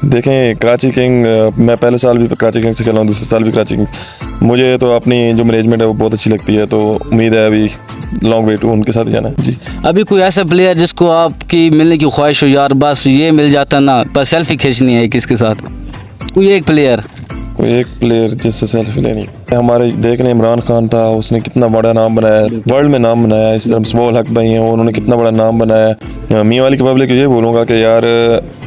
देखें कराची किंग, मैं पहले साल भी कराची किंग से खेला हूँ, दूसरे साल भी कराची किंग। मुझे तो अपनी जो मैनेजमेंट है वो बहुत अच्छी लगती है, तो उम्मीद है अभी लॉन्ग वे टू उनके साथ जाना है जी। अभी कोई ऐसा प्लेयर जिसको आपकी मिलने की ख्वाहिश हो, यार बस ये मिल जाता ना, बस सेल्फी खींचनी है किसके साथ, कोई एक प्लेयर जिससे सेल्फी लेनी है। हमारे देखने इमरान खान था, उसने कितना बड़ा नाम बनाया, वर्ल्ड में नाम बनाया। इसी तरह स्मॉल हक भाई हैं, उन्होंने कितना बड़ा नाम बनाया। मियाँ वाली की पब्लिक को ये बोलूँगा कि यार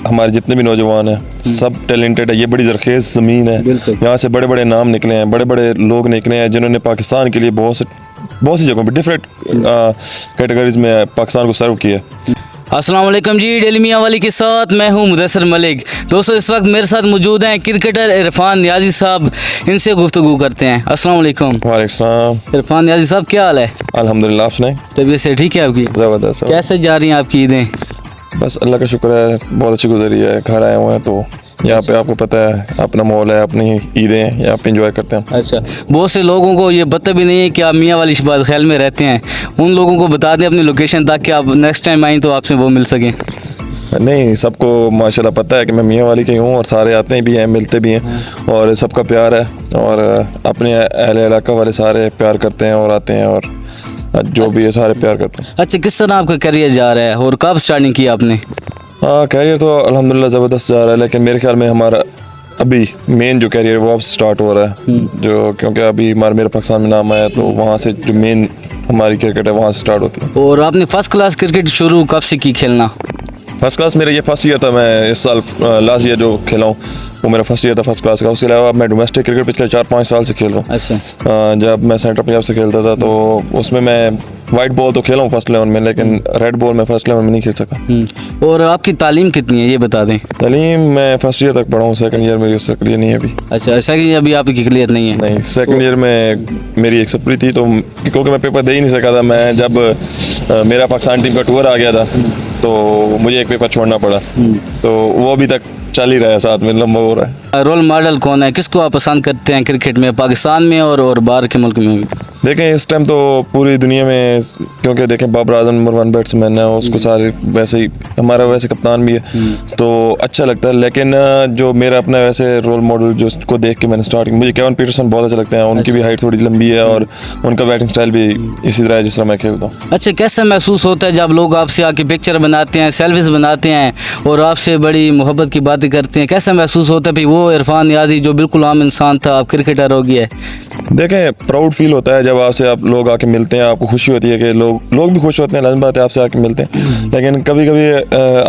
हमारे जितने भी नौजवान हैं सब टैलेंटेड है, ये बड़ी ज़रखेज़ ज़मीन है, यहाँ से बड़े बड़े नाम निकले हैं, बड़े बड़े लोग निकले हैं जिन्होंने पाकिस्तान के लिए बहुत सी जगहों पर डिफरेंट कैटेगरीज में पाकिस्तान को सर्व किया। अस्सलाम वालेकुम जी, डेली मियाँ वाली के साथ मैं हूँ मुदस्सिर मलिक। दोस्तों इस वक्त मेरे साथ मौजूद हैं क्रिकेटर इरफान नियाज़ी साहब, इनसे गुफ्तगू करते हैं। अस्सलाम वालेकुम। वालेकुम सलाम। इरफान नियाज़ी साहब क्या हाल है? अल्हम्दुलिल्लाह, आप सुनाएं? तबीयत से ठीक है आपकी? ज़बरदस्त। कैसे जा रही हैं आपकी ईदें? बस अल्लाह का शुक्र है, बहुत अच्छी गुजरी है। घर आए हुए हैं तो यहाँ पे आपको पता है अपना माहौल है, अपनी ईदें हैं, यहाँ पे इंजॉय करते हैं। अच्छा, बहुत से लोगों को ये पता भी नहीं है कि आप मियाँ वाली शबाद ख्याल में रहते हैं, उन लोगों को बता दें अपनी लोकेशन ताकि आप नेक्स्ट टाइम आएँ तो आपसे वो मिल सकें। नहीं, सबको माशाल्लाह पता है कि मैं मियाँ वाली की हूँ और सारे आते भी हैं, मिलते भी हैं और सबका प्यार है और अपने अहले इलाका वाले सारे प्यार करते हैं और आते हैं और जो भी है सारे प्यार करते हैं। अच्छा, किस तरह आपका करियर जा रहा है और कब स्टार्टिंग की आपने? हाँ, कैरियर तो अल्हम्दुलिल्लाह ज़बरदस्त जा रहा है, लेकिन मेरे ख्याल में हमारा अभी मेन जो कैरियर वो अब स्टार्ट हो रहा है, जो क्योंकि अभी मेरे पाकिस्तान में नाम आया तो वहाँ से जो मेन हमारी क्रिकेट है वहाँ से स्टार्ट होती है। और आपने फर्स्ट क्लास क्रिकेट शुरू कब से की खेलना? फर्स्ट क्लास मेरा ये फर्स्ट ईयर था। मैं इस साल लास्ट ईयर जो खेला हूँ वो मेरा फर्स्ट ईयर था फर्स्ट क्लास का। उसके अलावा मैं डोमेस्टिक क्रिकेट पिछले 4-5 साल से खेल रहा हूँ। अच्छा। जब मैं सेंट्रल पंजाब से खेलता था तो उसमें मैं वाइट बॉल तो खेला हूँ फर्स्ट 11 में, लेकिन रेड बॉल में फर्स्ट 11 में नहीं खेल सका। और आपकी तालीम कितनी है ये बता दें? तालीम मैं फर्स्ट ईयर तक पढ़ा हूँ, सेकंड ईयर मेरी उससे क्लियर नहीं है अभी। अच्छा, सेकंड ईयर अभी आपकी क्लियर नहीं है? नहीं, सेकंड ईयर में मेरी एक सप्ली थी तो क्योंकि मैं पेपर दे ही नहीं सका था। मैं जब मेरा पाकिस्तान टीम का टूर आ गया था तो मुझे एक पेपर छोड़ना पड़ा, तो वो अभी तक चल ही रहा है, साथ में लंबा हो रहा है। रोल मॉडल कौन है, किसको आप पसंद करते हैं क्रिकेट में, पाकिस्तान में और बाहर के मुल्क में भी? देखें इस टाइम तो पूरी दुनिया में, क्योंकि देखें बाबर आजम नंबर 1 बैट्समैन है, उसको सारे वैसे ही हमारा वैसे कप्तान भी है तो अच्छा लगता है। लेकिन जो मेरा अपना वैसे रोल मॉडल जो को देख के मैंने स्टार्ट, मुझे केवन पीटरसन बहुत अच्छा लगते हैं। उनकी भी हाइट थोड़ी लंबी है और उनका बैटिंग स्टाइल भी इसी तरह है जिस तरह मैं खेलता हूँ। अच्छा, कैसा महसूस होता है जब लोग आपसे आके पिक्चर बनाते हैं, सेल्फीज बनाते हैं और आपसे बड़ी मोहब्बत की बातें करते हैं? कैसा महसूस होता है भाई वो इरफान नियाज़ी जो बिल्कुल आम इंसान था आप क्रिकेटर हो गया है? देखें प्राउड फील होता है जब आपसे आप लोग आके मिलते हैं, आपको खुशी होती है कि लोग भी खुश होते हैं, लाज़िम बात है आपसे आके मिलते हैं। लेकिन कभी कभी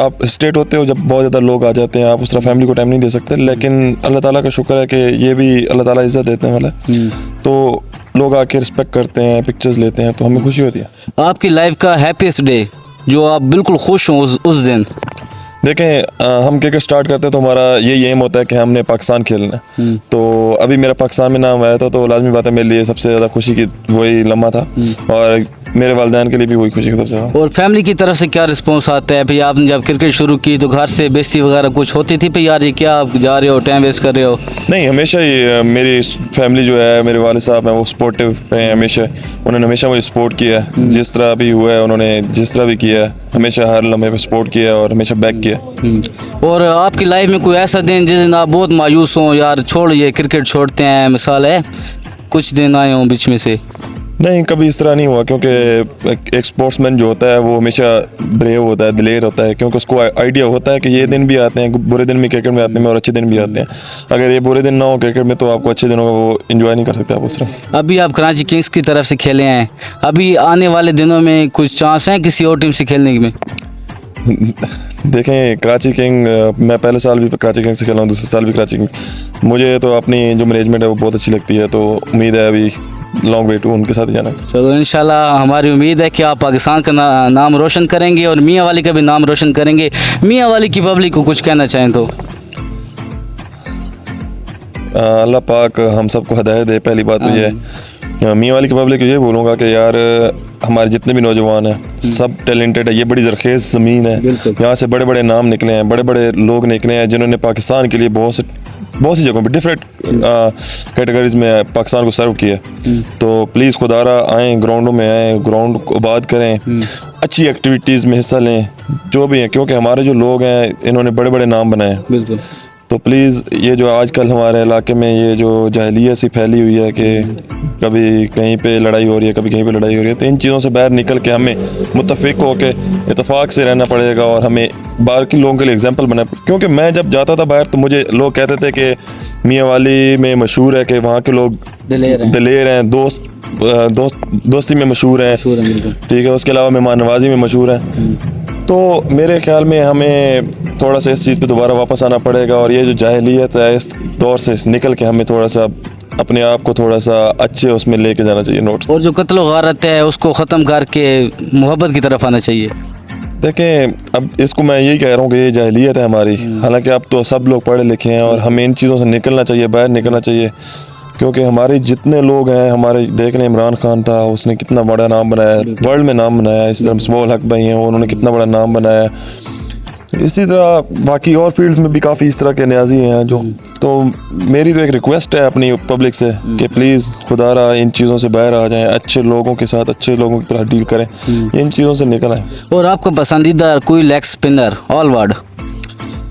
आप स्टेट होते हो जब बहुत ज़्यादा लोग आ जाते हैं, आप उस तरह फैमिली को टाइम नहीं दे सकते। लेकिन अल्लाह ताला का शुक्र है कि ये भी अल्लाह ताला इज़्ज़त देने वाला है, तो लोग आके रिस्पेक्ट करते हैं, पिक्चर्स लेते हैं, तो हमें खुशी होती है। आपकी लाइफ का हैप्पीएस्ट डे जो आप बिल्कुल खुश हों उस दिन? देखें हम क्रिकेट स्टार्ट करते हैं तो हमारा यही एम होता है कि हमने पाकिस्तान खेलना है। तो अभी मेरा पाकिस्तान में नाम आया था तो लाजमी बात है मेरे लिए सबसे ज़्यादा खुशी की वही लम्हा था और मेरे वालिदैन के लिए भी वही खुशी का सबसे ज़्यादा। और फैमिली की तरफ से क्या रिस्पॉन्स आता है? भाई आपने जब क्रिकेट शुरू की तो घर से बेइज्जती वगैरह कुछ होती थी भाई यार ये क्या आप जा रहे हो, टाइम वेस्ट कर रहे हो? नहीं, हमेशा ही मेरी फैमिली जो है, मेरे वालिद साहब हैं वो सपोर्टिव रहे हैं हमेशा। उन्होंने हमेशा मुझे सपोर्ट किया है, जिस तरह भी हुआ है उन्होंने जिस तरह भी किया है हमेशा हर लम्हे पे सपोर्ट किया और हमेशा बैक किया। और आपकी लाइफ में कोई ऐसा दिन जिस दिन आप बहुत मायूस हों, यार छोड़ ये क्रिकेट छोड़ते हैं, मिसाल है कुछ दिन आए हों बीच में से? नहीं, कभी इस तरह नहीं हुआ, क्योंकि एक स्पोर्ट्समैन जो होता है वो हमेशा ब्रेव होता है, दिलेर होता है, क्योंकि उसको आइडिया होता है कि ये दिन भी आते हैं, बुरे दिन भी क्रिकेट में आते हैं और अच्छे दिन भी आते हैं। अगर ये बुरे दिन ना हो क्रिकेट में तो आपको अच्छे दिनों का वो एंजॉय नहीं कर सकते आप उस तरह। अभी आप कराची किंग्स की तरफ से खेले हैं, अभी आने वाले दिनों में कुछ चांस हैं किसी और टीम से खेलने में? देखें कराची किंग, मैं पहले साल भी कराची किंग से खेला हूँ, दूसरे साल भी कराची किंग। मुझे तो अपनी जो मैनेजमेंट है वो बहुत अच्छी लगती है, तो उम्मीद है अभी लॉन्ग वे टू उनके साथ जाना है। चलो इंशाल्लाह हमारी उम्मीद है कि आप पाकिस्तान का नाम रोशन करेंगे और मियाँ वाली का भी नाम रोशन करेंगे। मियाँ वाली की पब्लिक को कुछ कहना चाहें तो? अल्लाह पाक हम सबको हिदायत दे। पहली बात तो ये है, मियाँ वाली की पब्लिक को ये बोलूँगा कि यार हमारे जितने भी नौजवान हैं सब टैलेंटेड है, ये बड़ी ज़रखेज़ ज़मीन है, यहाँ से बड़े बड़े नाम निकले हैं, बड़े बड़े लोग निकले हैं जिन्होंने पाकिस्तान के लिए बहुत सी जगहों पे डिफरेंट कैटेगरीज में पाकिस्तान को सर्व किया। तो प्लीज़ खुदारा आएँ, ग्राउंडों में आएँ, ग्राउंड को आबाद करें, अच्छी एक्टिविटीज़ में हिस्सा लें जो भी हैं, क्योंकि हमारे जो लोग हैं इन्होंने बड़े बड़े नाम बनाए हैं। तो प्लीज़ ये जो आजकल हमारे इलाके में ये जो जाहिलियत सी फैली हुई है कि कभी कहीं पे लड़ाई हो रही है, कभी कहीं पे लड़ाई हो रही है, तो इन चीज़ों से बाहर निकल के हमें मुत्तफ़िक होके इत्तेफाक से रहना पड़ेगा और हमें बाकी लोगों के लिए एग्जांपल बना। क्योंकि मैं जब जाता था बाहर तो मुझे लोग कहते थे कि मियाँ वाली में मशहूर है कि वहाँ के लोग दिलेर हैं, दोस्ती में मशहूर हैं, ठीक है, उसके अलावा मेहमान नवाजी में मशहूर हैं। तो मेरे ख्याल में हमें थोड़ा सा इस चीज़ पे दोबारा वापस आना पड़ेगा और ये जो जाहिलियत है इस दौर से निकल के हमें थोड़ा सा अपने आप को थोड़ा सा अच्छे उसमें लेके जाना चाहिए नोट्स। और जो कत्ल गारत है उसको ख़त्म करके मोहब्बत की तरफ आना चाहिए। देखें, अब इसको मैं यही कह रहा हूँ कि ये जाहिलियत है हमारी, हालांकि अब तो सब लोग पढ़े लिखे हैं और हमें इन चीज़ों से निकलना चाहिए, बाहर निकलना चाहिए। क्योंकि हमारे जितने लोग हैं, हमारे देख लें इमरान खान था, उसने कितना बड़ा नाम बनाया, वर्ल्ड में नाम बनाया। इसी तरह स्मॉल हक भाई हैं, उन्होंने कितना बड़ा नाम बनाया। इसी तरह बाकी और फील्ड्स में भी काफ़ी इस तरह के न्याजी हैं जो। तो मेरी तो एक रिक्वेस्ट है अपनी पब्लिक से कि प्लीज़ खुदारा इन चीज़ों से बाहर आ जाएं, अच्छे लोगों के साथ अच्छे लोगों की तरह डील करें, इन चीज़ों से निकल आएँ। और आपका पसंदीदा कोई leg spinner all world?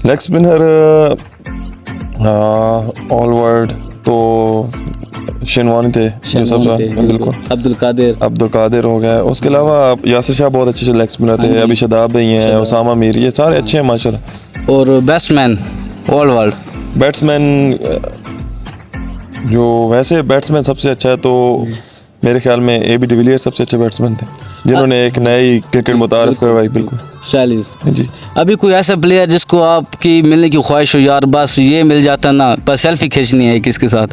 Leg spinner all world तो शिनवानी थे जो सबसे, बिल्कुल अब्दुल कादिर हो गया। उसके अलावा यासिर शाह बहुत अच्छे लेग स्पिनर थे, अभी शदाब भाई हैं, उसामा मीर, ये सारे अच्छे हैं माशाल्लाह। और बैट्समैन ऑल वर्ल्ड? बैट्समैन जो वैसे बैट्समैन सबसे अच्छा है तो मेरे ख्याल में AB डिविलियर्स सबसे अच्छे बैट्समैन थे जिन्होंने एक नई क्रिकेट मुतारिफ करवाई। बिल्कुल स्टाइलिश जी। अभी कोई ऐसा प्लेयर जिसको आपकी मिलने की ख्वाहिश हो, यार बस ये मिल जाता ना, बस सेल्फी खींचनी है किसके साथ?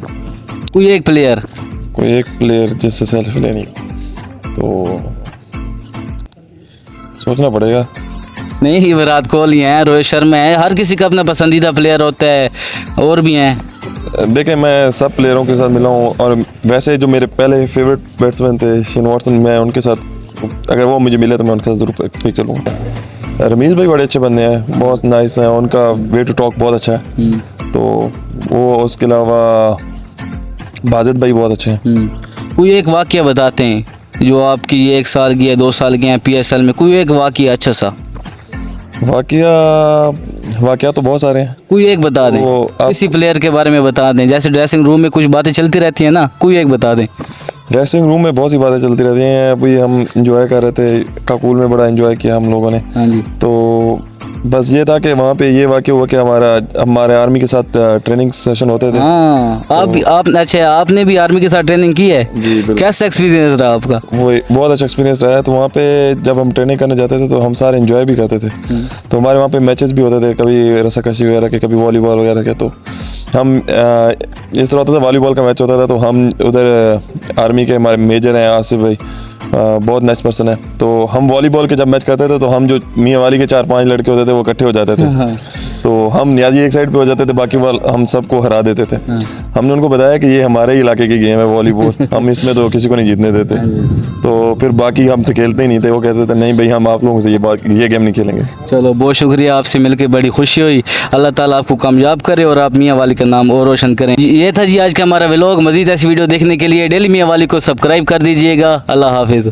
कोई एक प्लेयर जिससे सेल्फी लेनी तो सोचना पड़ेगा। नहीं, विराट कोहली हैं, रोहित शर्मा है, हर किसी का अपना पसंदीदा प्लेयर होता है, और भी हैं। देखें, मैं सब प्लेयरों के साथ मिला हूँ और वैसे जो मेरे पहले फेवरेट बैट्समैन थे शेन वॉटसन, मैं उनके साथ अगर वो मुझे मिले तो मैं उनके साथ ज़रूर पिक चलूँगा। रमीज़ भाई बड़े अच्छे बंदे हैं, बहुत नाइस हैं, उनका वे टू टॉक बहुत अच्छा है। तो वो उसके अलावा बाजिद भाई बहुत अच्छे हैं। कोई एक वाक़या बताते हैं जो आपकी ये 1 साल की है, 2 साल की है PSL में, कोई एक वाक़या अच्छा सा? वाक़या तो बहुत सारे हैं, कोई एक बता दें, किसी प्लेयर के बारे में बता दें। जैसे ड्रेसिंग रूम में कुछ बातें चलती रहती हैं ना, कोई एक बता दें। ड्रेसिंग रूम में बहुत सी बातें चलती रहती हैं। अभी हम इंजॉय कर रहे थे, काकुल में बड़ा इंजॉय किया हम लोगों ने। हाँ जी। तो बस ये था कि वहाँ पे ये वाक़या हुआ कि हमारे आर्मी के साथ ट्रेनिंग सेशन होते थे। हाँ, आप अच्छा, आपने भी आर्मी के साथ ट्रेनिंग की है? जी बिल्कुल। कैसा एक्सपीरियंस रहा आपका? वो बहुत अच्छा एक्सपीरियंस रहा है। तो वहाँ पे जब हम ट्रेनिंग करने जाते थे तो हम सारे इंजॉय भी करते थे। तो हमारे वहाँ पे मैचेस भी होते थे, कभी रस्साकशी वगैरह के, कभी वॉलीबॉल वगैरह के। तो हम इस तरह होता था, वॉलीबॉल का मैच होता था तो हम उधर आर्मी के हमारे मेजर हैं आसिफ भाई, बहुत नाइस पर्सन है। तो हम वॉलीबॉल के जब मैच करते थे तो हम जो मियाँ वाली के 4-5 लड़के होते थे वो इकट्ठे हो जाते थे। तो हम न्याजी एक साइड पे हो जाते थे, बाकी हम सबको हरा देते थे। हमने उनको बताया कि ये हमारे इलाके की गेम है वॉलीबॉल, हम इसमें तो किसी को नहीं जीतने देते। तो फिर बाकी हमसे खेलते ही नहीं थे, वो कहते थे नहीं भाई हम आप लोगों से ये गेम नहीं खेलेंगे। चलो, बहुत शुक्रिया, आपसे मिलकर बड़ी खुशी हुई। अल्लाह ताला आपको कामयाब करे और आप मियाँ वाली का नाम और रोशन करें। ये था जी आज का हमारा व्लॉग। मज़ीद ऐसी वीडियो देखने के लिए डेली मियाँ वाली को सब्सक्राइब कर दीजिएगा। अल्लाह हाफिज़।